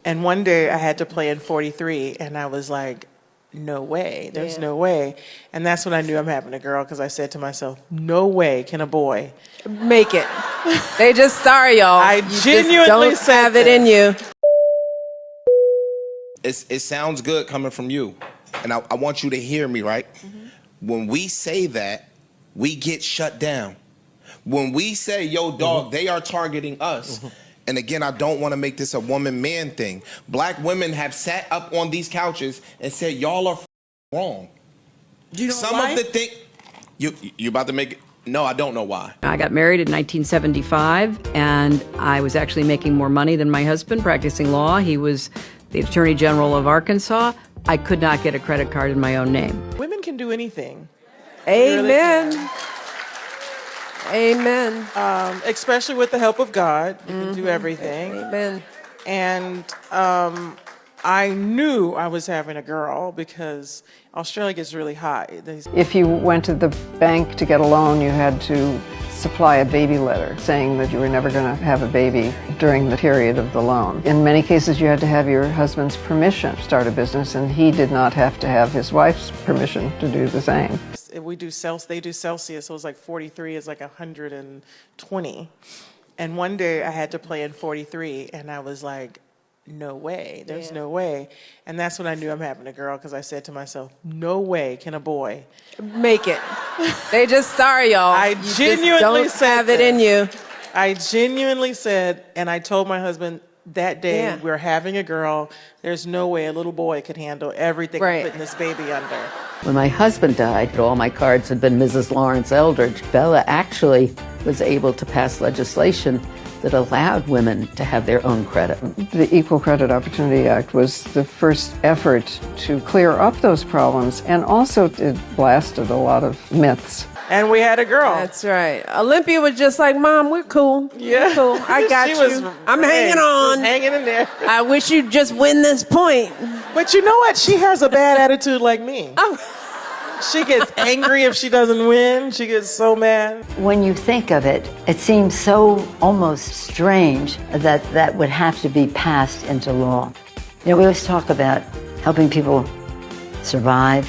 And one day I had to play in 43, and I was like, no way, there's no way. And that's when I knew I'm having a girl, because I said to myself, no way can a boy make it. They just, sorry, y'all. I genuinely just don't have it in you. It sounds good coming from you. And I want you to hear me, right? Mm-hmm. When we say that, we get shut down. When we say, yo, dog, they are targeting us. And again, I don't want to make this a woman-man thing. Black women have sat up on these couches and said, y'all are wrong. Do you know Some why? of the things you about to make it. No, I don't know why. I got married in 1975, and I was actually making more money than my husband practicing law. He was the Attorney General of Arkansas. I could not get a credit card in my own name. Women can do anything. Amen. Amen. Especially with the help of God, you can do everything. Amen. And I knew I was having a girl because Australia gets really hot. If you went to the bank to get a loan, you had to supply a baby letter saying that you were never going to have a baby during the period of the loan. In many cases, you had to have your husband's permission to start a business, and he did not have to have his wife's permission to do the same. We do they do Celsius, so it was like 43 is like 120. And one day I had to play in 43, and I was like, no way, there's no way. And that's when I knew I'm having a girl, because I said to myself, no way can a boy make it. They just, sorry, y'all. I genuinely don't said have it in you. I genuinely said, and I told my husband that day, we're having a girl. There's no way a little boy could handle everything I'm putting this baby under. When my husband died, all my cards had been Mrs. Lawrence Eldridge. Bella actually was able to pass legislation that allowed women to have their own credit. The Equal Credit Opportunity Act was the first effort to clear up those problems, and also it blasted a lot of myths. And we had a girl. That's right. Olympia was just like, Mom, we're cool. Yeah. We're cool. I got you. I'm hanging on. Hanging in there. I wish you'd just win this point. But you know what? She has a bad attitude like me. She gets angry if she doesn't win. She gets so mad. When you think of it, it seems so almost strange that that would have to be passed into law. You know, we always talk about helping people survive,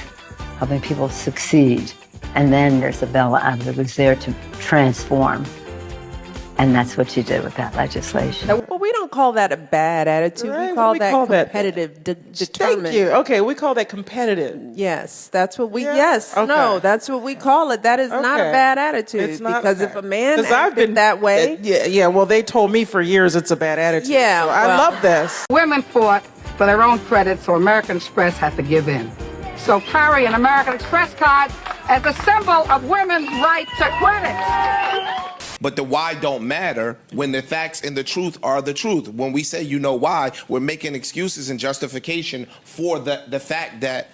helping people succeed. And then there's a Bella Abbott who's there to transform. And that's what she did with that legislation. Well, we don't call that a bad attitude. Right? We call that competitive, determined. Thank you. Okay, we call that competitive. Yes, that's what we, Okay. no, that's what we call it. That is not a bad attitude. It's not because bad. If a man I've acted been that way. well, they told me for years it's a bad attitude. Yeah, so I love this. Women fought for their own credit, so American Express had to give in. So carry an American Express card as a symbol of women's right to credit. But the why don't matter when the facts and the truth are the truth. When we say you know why, we're making excuses and justification for the fact that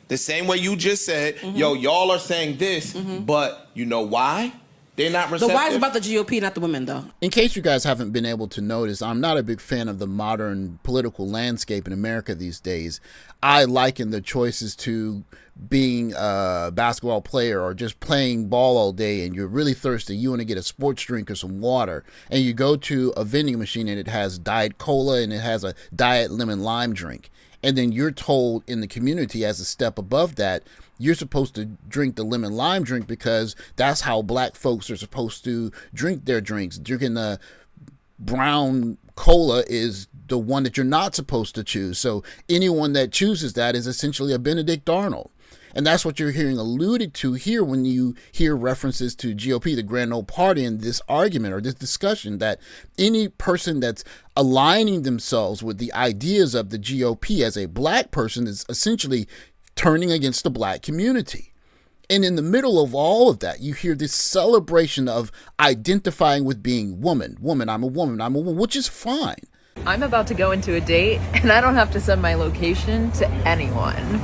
the same way you just said, yo, y'all are saying this, but you know why? They're not receptive. The why is about the GOP, not the women, though. In case you guys haven't been able to notice, I'm not a big fan of the modern political landscape in America these days. I liken the choices to being a basketball player or just playing ball all day and you're really thirsty. You want to get a sports drink or some water, and you go to a vending machine and it has Diet Cola and it has a Diet Lemon Lime drink. And then you're told in the community as a step above that, you're supposed to drink the lemon lime drink because that's how black folks are supposed to drink their drinks. Drinking the brown cola is the one that you're not supposed to choose. So anyone that chooses that is essentially a Benedict Arnold. And that's what you're hearing alluded to here when you hear references to GOP, the Grand Old Party, in this argument or this discussion, that any person that's aligning themselves with the ideas of the GOP as a black person is essentially turning against the black community. And in the middle of all of that, you hear this celebration of identifying with being woman, I'm a woman, which is fine. I'm about to go into a date and I don't have to send my location to anyone.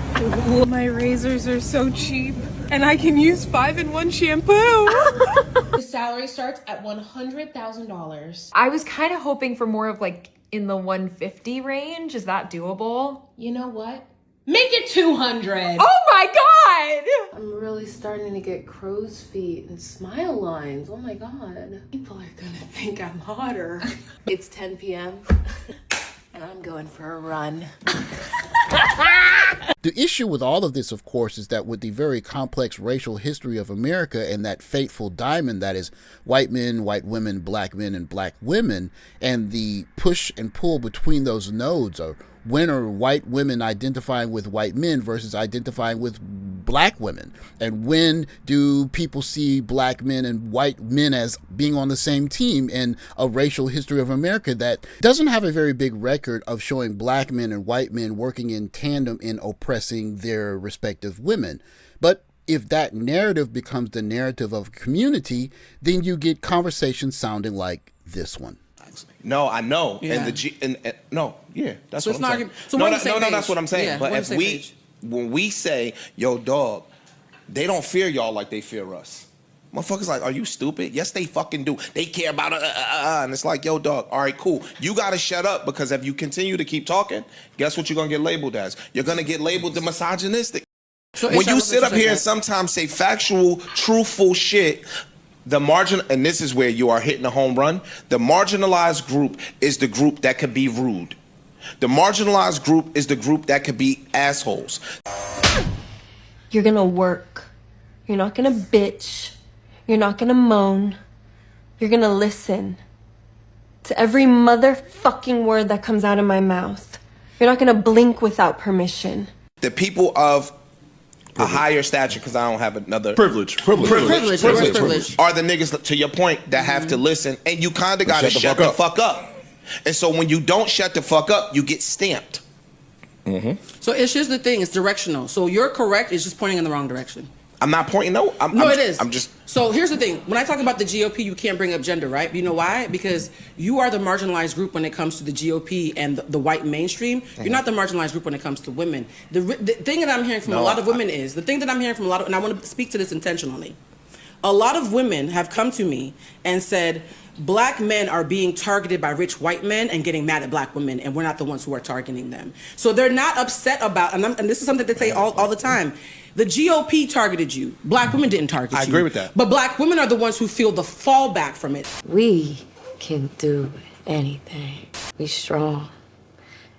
My razors are so cheap and I can use 5-in-1 shampoo. The salary starts at $100,000. I was kind of hoping for more of like in the 150 range. Is that doable? You know what? Make it 200. Oh my God! I'm really starting to get crow's feet and smile lines. Oh my God. People are gonna think I'm hotter. It's 10 p.m. and I'm going for a run. The issue with all of this, of course, is that with the very complex racial history of America and that fateful diamond that is white men, white women, and black women, and the push and pull between those nodes of when are white women identifying with white men versus identifying with black women, and when do people see black men and white men as being on the same team in a racial history of America that doesn't have a very big record of showing black men and white men working in tandem in oppressing their respective women. But if that narrative becomes the narrative of a community, then you get conversations sounding like this one. No, I know. Yeah. And that's So what it's I'm not- saying. so we're on the same that's page. what I'm saying. Yeah, But we're on if the same page. when we say, yo, dog, they don't fear y'all like they fear us. Motherfuckers like, are you stupid? Yes, they fucking do. They care about and it's like, yo, dog, all right, cool. You gotta shut up, because if you continue to keep talking, guess what you're gonna get labeled as? You're gonna get labeled the misogynistic. So When you HR sit up here and represents sometimes say factual, truthful shit, and this is where you are hitting a home run, the marginalized group is the group that could be rude. The marginalized group is the group that could be assholes. You're gonna work. You're not gonna bitch. You're not gonna moan. You're gonna listen to every motherfucking word that comes out of my mouth. You're not gonna blink without permission. The people of a higher stature, because I don't have another privilege are the niggas, to your point, that have to listen, and you kind of gotta shut the fuck up. And so when you don't shut the fuck up, you get stamped. So it's just the thing, it's directional. So you're correct, it's just pointing in the wrong direction. I'm not pointing, no. It is. I'm just. So here's the thing. When I talk about the GOP, you can't bring up gender, right? You know why? Because you are the marginalized group when it comes to the GOP and the white mainstream. You're not the marginalized group when it comes to women. The thing that I'm hearing from a lot of women is, and I want to speak to this intentionally. A lot of women have come to me and said, black men are being targeted by rich white men and getting mad at black women, and we're not the ones who are targeting them. So they're not upset about, and this is something they say all the time, the GOP targeted you. Black women didn't target you. I agree with that. But black women are the ones who feel the fallback from it. We can do anything. We strong.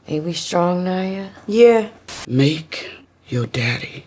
Ain't we strong, Naya? Yeah. Make your daddy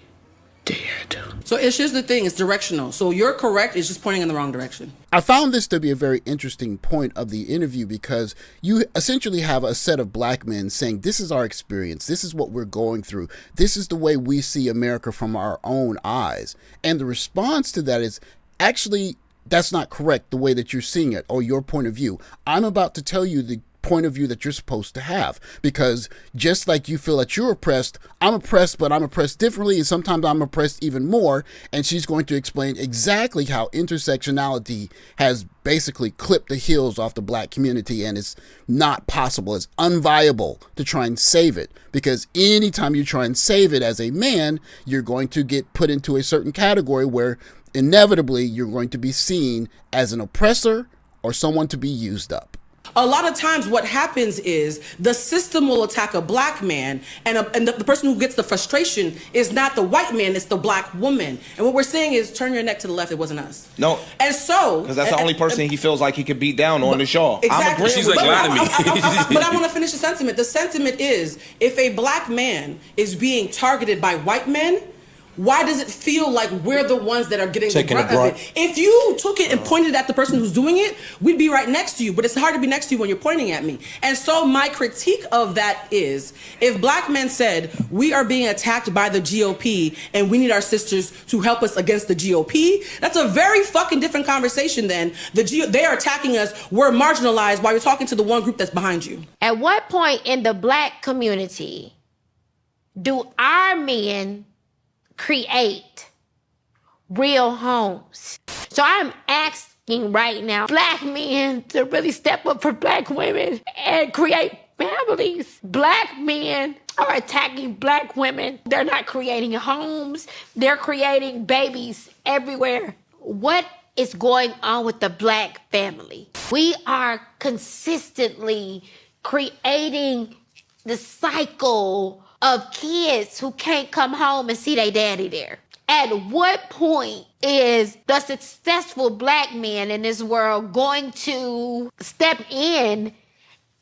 dead. So it's just the thing, it's directional. So you're correct, it's just pointing in the wrong direction. I found this to be a very interesting point of the interview, because you essentially have a set of black men saying, this is our experience, this is what we're going through, this is the way we see America from our own eyes. And the response to that is, actually, that's not correct the way that you're seeing it, or your point of view. I'm about to tell you the point of view that you're supposed to have, because just like you feel that you're oppressed, I'm oppressed, but I'm oppressed differently, and sometimes I'm oppressed even more. And she's going to explain exactly how intersectionality has basically clipped the heels off the black community, and it's not possible, it's unviable to try and save it, because anytime you try and save it as a man, you're going to get put into a certain category where inevitably you're going to be seen as an oppressor or someone to be used up. A lot of times what happens is the system will attack a black man, and the person who gets the frustration is not the white man, it's the black woman. And what we're saying is, turn your neck to the left, it wasn't us. No. And so... Because that's the only person he feels like he could beat down on his shaw. Exactly. I'm agreeing She's with like, that. lie to me. But I want to finish the sentiment. The sentiment is, if a black man is being targeted by white men, why does it feel like we're the ones that are getting the brunt of it? If you took it and pointed at the person who's doing it, we'd be right next to you. But it's hard to be next to you when you're pointing at me. And so my critique of that is, if black men said, we are being attacked by the GOP and we need our sisters to help us against the GOP, that's a very fucking different conversation than they are attacking us, we're marginalized while you're talking to the one group that's behind you. At what point in the black community do our men create real homes? So I'm asking right now black men to really step up for black women and create families. Black men are attacking black women. They're not creating homes. They're creating babies everywhere. What is going on with the black family? We are consistently creating the cycle of kids who can't come home and see their daddy there. At what point is the successful black man in this world going to step in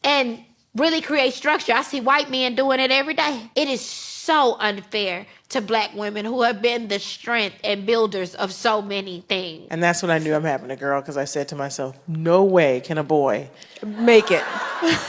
and really create structure. I see white men doing it every day. It is so unfair to black women who have been the strength and builders of so many things. And that's when I knew I'm having a girl, because I said to myself, no way can a boy make it.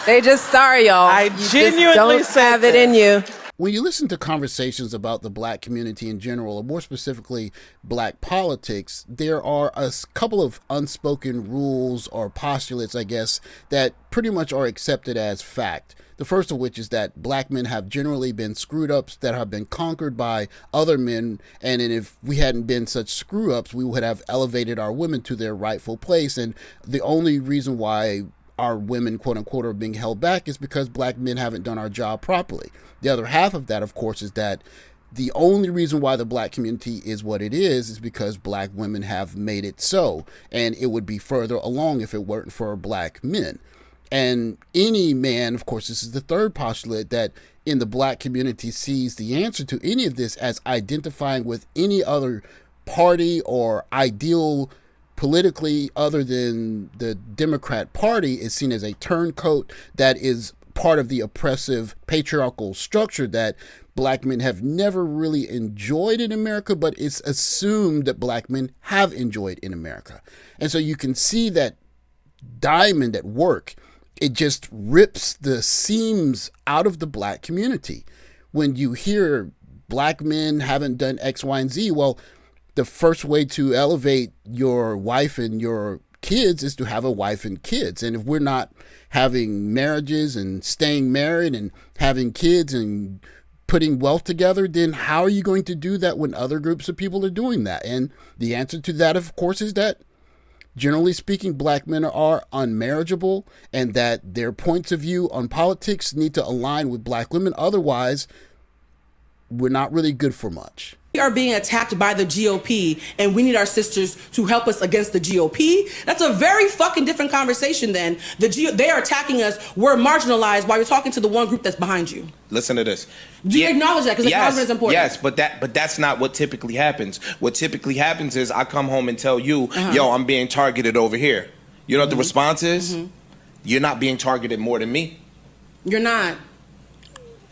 They just, sorry, y'all. I genuinely don't have it in you. When you listen to conversations about the black community in general, or more specifically black politics, there are a couple of unspoken rules or postulates, I guess, that pretty much are accepted as fact. The first of which is that black men have generally been screwed ups that have been conquered by other men. And if we hadn't been such screw ups, we would have elevated our women to their rightful place. And the only reason why our women, quote unquote, are being held back is because black men haven't done our job properly. The other half of that, of course, is that the only reason why the black community is what it is because black women have made it so. And it would be further along if it weren't for black men. And any man, of course, this is the third postulate, that in the black community sees the answer to any of this as identifying with any other party or ideal politically other than the Democrat Party is seen as a turncoat that is part of the oppressive patriarchal structure that black men have never really enjoyed in America, but it's assumed that black men have enjoyed in America. And so you can see that diamond at work. It just rips the seams out of the black community. When you hear black men haven't done X, Y, and Z, well, the first way to elevate your wife and your kids is to have a wife and kids. And if we're not having marriages and staying married and having kids and putting wealth together, then how are you going to do that when other groups of people are doing that? And the answer to that, of course, is that generally speaking, black men are unmarriageable and that their points of view on politics need to align with black women. Otherwise, we're not really good for much. We are being attacked by the GOP and we need our sisters to help us against the GOP. That's a very fucking different conversation than they are attacking us. We're marginalized while you're talking to the one group that's behind you. Listen to this. Do you acknowledge that? Because acknowledgement is important. Yes, but that's not what typically happens. What typically happens is I come home and tell you, yo, I'm being targeted over here. You know what the response is? You're not being targeted more than me. You're not.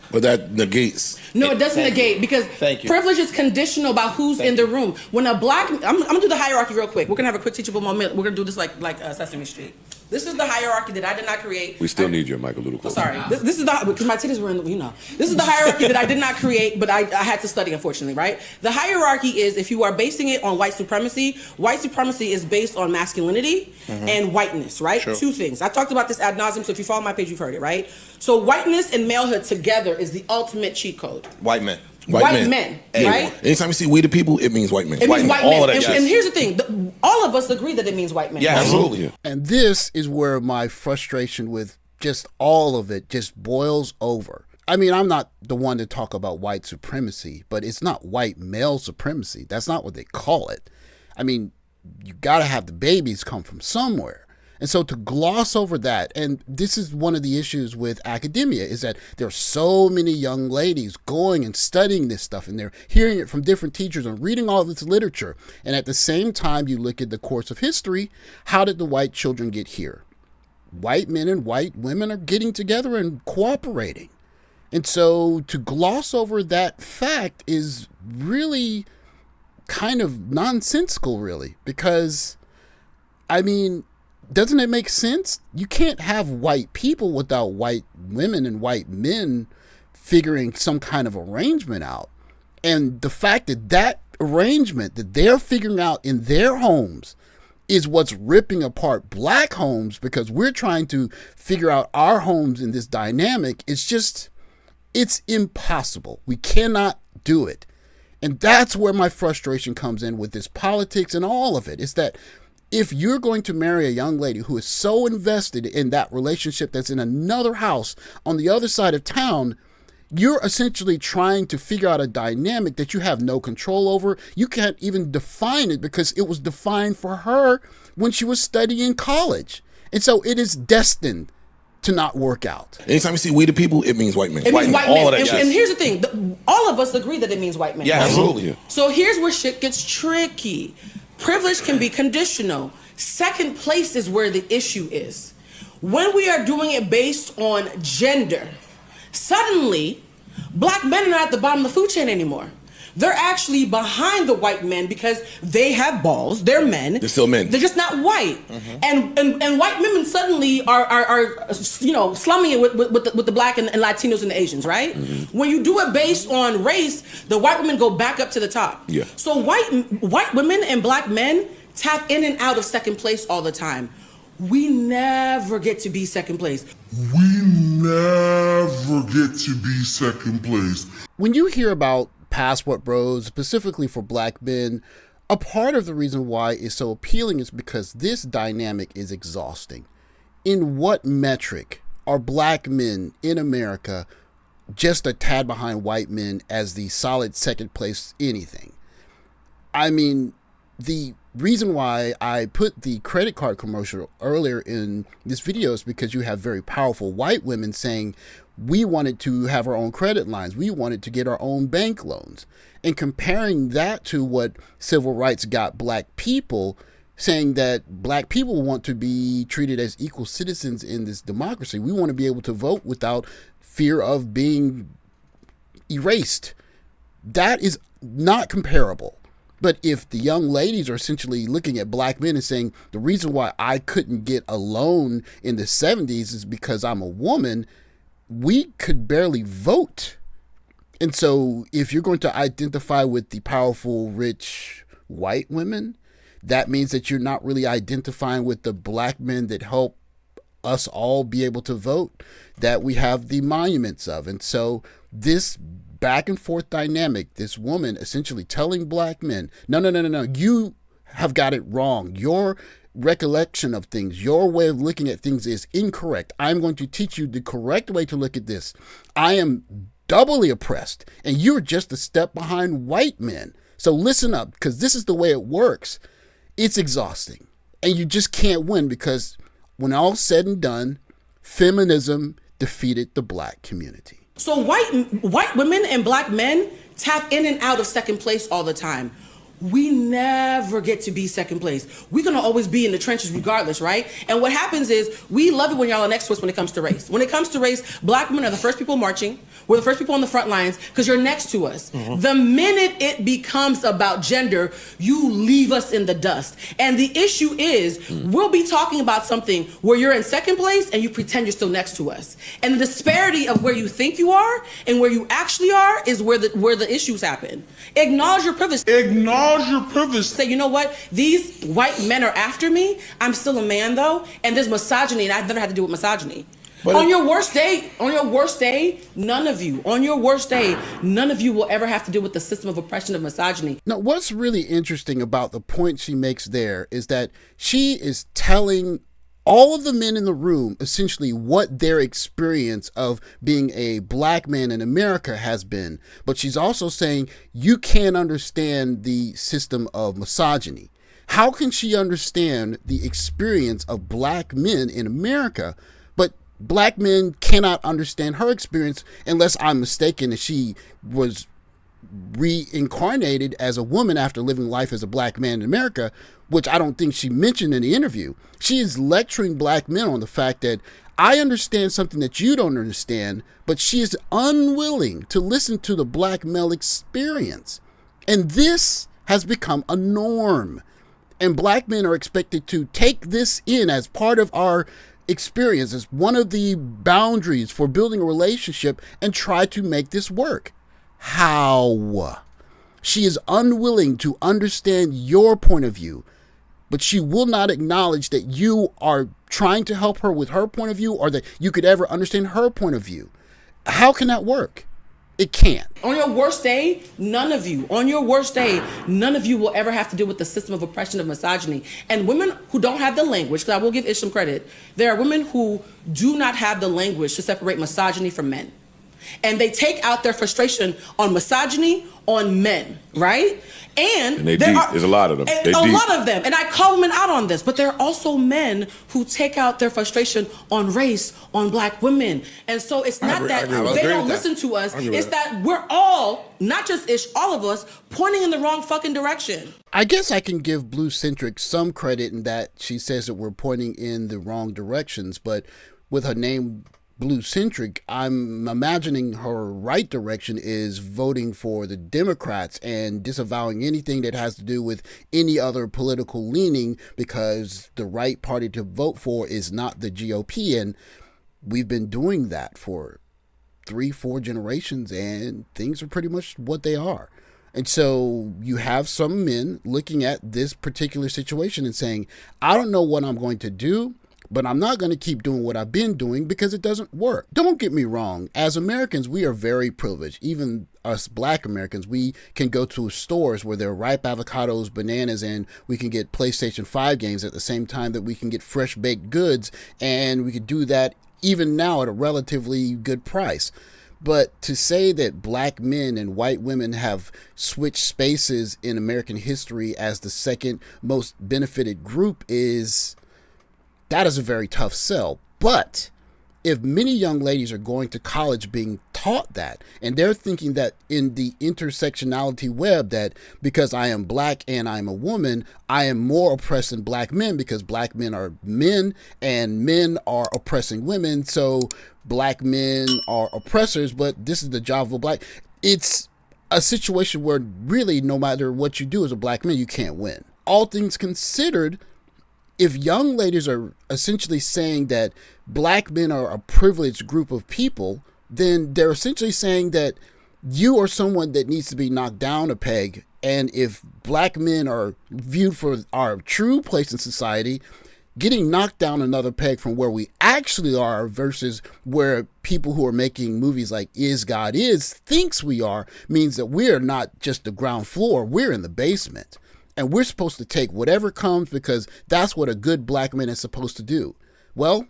But that negates. No, it doesn't negate because privilege is conditional about who's in the room. When a black, I'm gonna do the hierarchy real quick. We're gonna have a quick teachable moment. We're gonna do this like Sesame Street. This is the hierarchy that I did not create. We still need your mic a little closer. Sorry, this is the, because my titties were in the, you know. This is the hierarchy that I did not create, but I had to study, unfortunately, right? The hierarchy is, if you are basing it on white supremacy is based on masculinity and whiteness, right? Sure. Two things. I talked about this ad nauseum, so if you follow my page, you've heard it, right? So whiteness and malehood together is the ultimate cheat code. White men. White men, right? Anytime you see we the people, it means white men. It means white men. All of that, and here's the thing. All of us agree that it means white men. Yeah, absolutely. And this is where my frustration with just all of it just boils over. I mean, I'm not the one to talk about white supremacy, but it's not white male supremacy. That's not what they call it. I mean, you got to have the babies come from somewhere. And so to gloss over that, and this is one of the issues with academia, is that there are so many young ladies going and studying this stuff, and they're hearing it from different teachers and reading all this literature. And at the same time, you look at the course of history, how did the white children get here? White men and white women are getting together and cooperating. And so to gloss over that fact is really kind of nonsensical, really, because, I mean, doesn't it make sense? You can't have white people without white women and white men figuring some kind of arrangement out. And the fact that that arrangement that they're figuring out in their homes is what's ripping apart black homes because we're trying to figure out our homes in this dynamic. It's impossible. We cannot do it. And that's where my frustration comes in with this politics and all of it. Is that if you're going to marry a young lady who is so invested in that relationship that's in another house on the other side of town, you're essentially trying to figure out a dynamic that you have no control over. You can't even define it because it was defined for her when she was studying college. And so it is destined to not work out. Anytime you see we the people, it means white men. It means white men. All of that, and here's the thing. All of us agree that it means white men. Yeah, absolutely. So here's where shit gets tricky. Privilege can be conditional. Second place is where the issue is. when we are doing it based on gender, suddenly black men are not at the bottom of the food chain anymore. They're actually behind the white men because they have balls. They're men. They're still men. They're just not white. And white women suddenly are slumming it with the black and Latinos and the Asians, right? When you do it based on race, the white women go back up to the top. Yeah. So white women and black men tap in and out of second place all the time. We never get to be second place. We never get to be second place. When you hear about passport bros, specifically for black men, a part of the reason why it's so appealing is because this dynamic is exhausting. In what metric are black men in America just a tad behind white men as the solid second place anything? I mean, the reason why I put the credit card commercial earlier in this video is because you have very powerful white women saying, we wanted to have our own credit lines. We wanted to get our own bank loans. And comparing that to what civil rights got black people, saying that black people want to be treated as equal citizens in this democracy. We want to be able to vote without fear of being erased. That is not comparable. But if the young ladies are essentially looking at black men and saying, the reason why I couldn't get a loan in the 70s is because I'm a woman, we could barely vote. And so if you're going to identify with the powerful, rich white women, that means that you're not really identifying with the black men that help us all be able to vote, that we have the monuments of. And so this back and forth dynamic, this woman essentially telling black men, no, you have got it wrong. Your recollection of things, your way of looking at things is incorrect. I'm going to teach you the correct way to look at this. I am doubly oppressed, and you're just a step behind white men. So listen up, because this is the way it works. It's exhausting, and you just can't win, because when all's said and done, feminism defeated the black community. So white women and black men tap in and out of second place all the time. We never get to be second place. We're gonna always be in the trenches regardless, right? And what happens is, we love it when y'all are next to us when it comes to race. When it comes to race, black women are the first people marching. We're the first people on the front lines because you're next to us. The minute it becomes about gender, you leave us in the dust. And the issue is, we'll be talking about something where you're in second place and you pretend you're still next to us. And the disparity of where you think you are and where you actually are is where the issues happen. Acknowledge your privilege. Acknowledge your privilege. Say, you know what? These white men are after me. I'm still a man though, and there's misogyny, and I've never had to deal with misogyny. But on your worst day, none of you will ever have to deal with the system of oppression of misogyny. Now, what's really interesting about the point she makes there is that she is telling all of the men in the room essentially what their experience of being a black man in America has been. But she's also saying you can't understand the system of misogyny. How can she understand the experience of black men in America, but black men cannot understand her experience, unless I'm mistaken and she was reincarnated as a woman after living life as a black man in America, which I don't think she mentioned in the interview. She is lecturing black men on the fact that I understand something that you don't understand, but she is unwilling to listen to the black male experience. And this has become a norm. And black men are expected to take this in as part of our experience, as one of the boundaries for building a relationship, and try to make this work. How? She is unwilling to understand your point of view, but she will not acknowledge that you are trying to help her with her point of view, or that you could ever understand her point of view. How can that work? It can't. On your worst day, none of you will ever have to deal with the system of oppression of misogyny. And women who don't have the language, because I will give Ish some credit, there are women who do not have the language to separate misogyny from men. And they take out their frustration on misogyny, on men, right? And they there's a lot of them. A lot of them. And I call women out on this. But there are also men who take out their frustration on race, on black women. And so it's not that they don't listen to us. It's that we're all, not just Ish, all of us, pointing in the wrong fucking direction. I guess I can give Bluecentric some credit in that she says that we're pointing in the wrong directions. But with her name Bluecentric, I'm imagining her right direction is voting for the Democrats and disavowing anything that has to do with any other political leaning, because the right party to vote for is not the GOP. And we've been doing that for 3-4 generations, and things are pretty much what they are. And so you have some men looking at this particular situation and saying, I don't know what I'm going to do, but I'm not going to keep doing what I've been doing because it doesn't work. Don't get me wrong. As Americans, we are very privileged. Even us black Americans, we can go to stores where there are ripe avocados, bananas, and we can get PlayStation 5 games at the same time that we can get fresh baked goods. And we could do that even now at a relatively good price. But to say that black men and white women have switched spaces in American history as the second most benefited group that is a very tough sell. But if many young ladies are going to college being taught that, and they're thinking that in the intersectionality web, that because I am black and I'm a woman, I am more oppressed than black men because black men are men and men are oppressing women. So black men are oppressors, but this is the job of a black. It's a situation where really no matter what you do as a black man, you can't win. All things considered, if young ladies are essentially saying that black men are a privileged group of people, then they're essentially saying that you are someone that needs to be knocked down a peg. And if black men are viewed for our true place in society, getting knocked down another peg from where we actually are versus where people who are making movies like Is God Is thinks we are, means that we're not just the ground floor, we're in the basement. And we're supposed to take whatever comes because that's what a good black man is supposed to do. Well,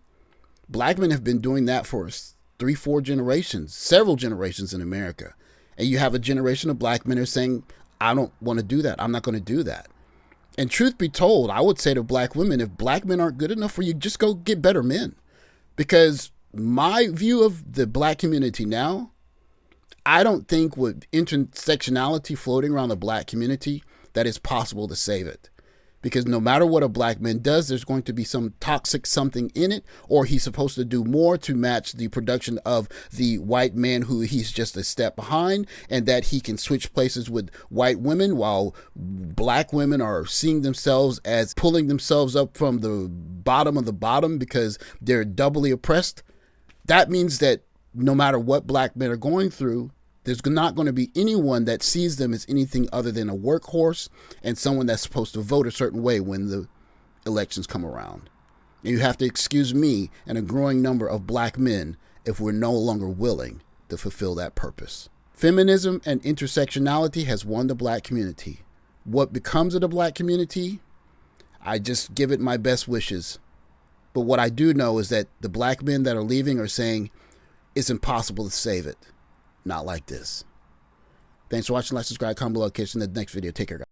black men have been doing that for 3-4 generations, several generations in America. And you have a generation of black men who are saying, I don't want to do that. I'm not going to do that. And truth be told, I would say to black women, if black men aren't good enough for you, just go get better men. Because my view of the black community now, I don't think with intersectionality floating around the black community, that it's possible to save it. Because no matter what a black man does, there's going to be some toxic something in it, or he's supposed to do more to match the production of the white man who he's just a step behind, and that he can switch places with white women while black women are seeing themselves as pulling themselves up from the bottom of the bottom because they're doubly oppressed. That means that no matter what black men are going through, there's not going to be anyone that sees them as anything other than a workhorse and someone that's supposed to vote a certain way when the elections come around. And you have to excuse me and a growing number of black men if we're no longer willing to fulfill that purpose. Feminism and intersectionality has won the black community. What becomes of the black community? I just give it my best wishes. But what I do know is that the black men that are leaving are saying it's impossible to save it. Not like this. Thanks for watching. Like, subscribe, comment below, catch you in the next video. Take care, guys.